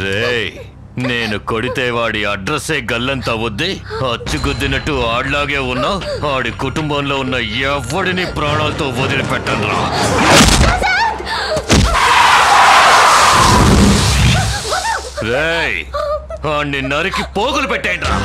రేయ్ నేను కొడితే వాడి అడ్రస్సే గల్లంతా వద్దే అచ్చుగుద్దినట్టు ఆడ్లాగే ఉన్నా ఆడి కుటుంబంలో ఉన్న ఎవడిని ప్రాణాలతో వదిలిపెట్టనురా. రేయ్ ఆడిని నరికి పోగులు పెట్టేయండిరా.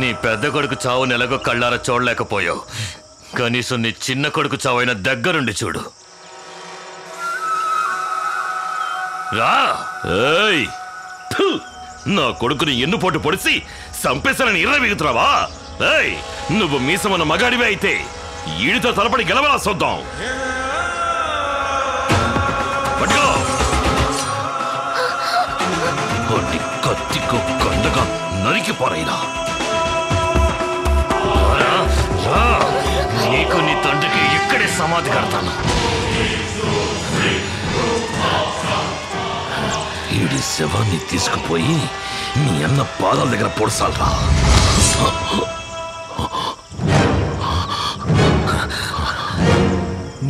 నీ పెద్ద కొడుకు చావు నెలగో కళ్ళారా చూడలేకపోయావు. కనీసం నీ చిన్న కొడుకు చావైన దగ్గరుండి చూడు. రా. ఏయ్ నా కొడుకుని ఎన్నుపోటు పొడిసి సంపేశానని ఇర్రవీగుతున్నావా? ఏయ్ నువ్వు మీసమన్న మగాడివే అయితే ఈడితో తలపడి గెలవలా చూద్దాం. పట్టుకో. కత్తికో కండగా నరికి పోరైనా. నీకు నీ తండ్రికి ఇక్కడే సమాధి కడతాను. ఈడి శవాన్ని తీసుకుపోయి నీ అన్న పాదాల దగ్గర పొడసాలరా.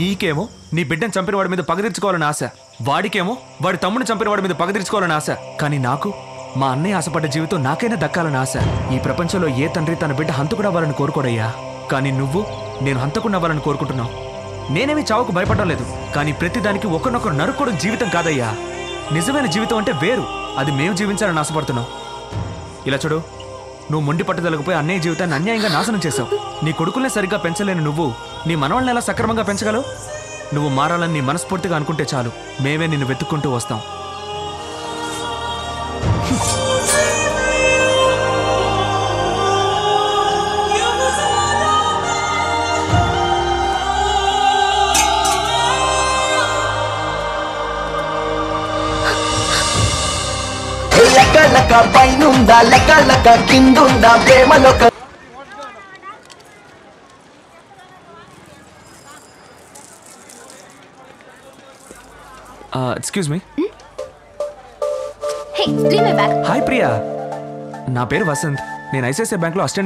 నీకేమో నీ బిడ్డను చంపిన వాడి మీద పగ తీర్చుకోవాలని ఆశ, వాడికేమో వాడి తమ్ముడిని చంపిన వాడి మీద పగ తీర్చుకోవాలని ఆశ. కానీ నాకు మా అన్నయ్య ఆశపడ్డ జీవితం నాకైనా దక్కాలని ఆశ. ఈ ప్రపంచంలో ఏ తండ్రి తన బిడ్డ హంతకుడు అవ్వాలని కోరుకోడయ్యా. కానీ నువ్వు నేను హంతకుండా అవ్వాలని కోరుకుంటున్నావు. నేనేమి చావుకు భయపడడం లేదు, కానీ ప్రతిదానికి ఒకరినొకరు నరుక్కోవడం జీవితం కాదయ్యా. నిజమైన జీవితం అంటే వేరు. అది మేము జీవించాలని ఆశపడుతున్నావు. ఇలా చూడు, నువ్వు మొండి పట్టుదలకపోయి అన్నయ్య జీవితాన్ని అన్యాయంగా నాశనం చేశావు. నీ కొడుకుల్నే సరిగ్గా పెంచలేని నువ్వు నీ మనవల్ని ఎలా సక్రమంగా పెంచగలవు? నువ్వు మారాలని నీ మనస్ఫూర్తిగా అనుకుంటే చాలు, మేమే నిన్ను వెతుక్కుంటూ వస్తాం. లెక్క పైనుందా లెక్క కిందుందా ప్రేమలో excuse me. Hey, leave my bag. Hi Priya, నా పేరు వసంత్. నేను ఐసిఐసిఐ బ్యాంక్లో అసిస్టెంట్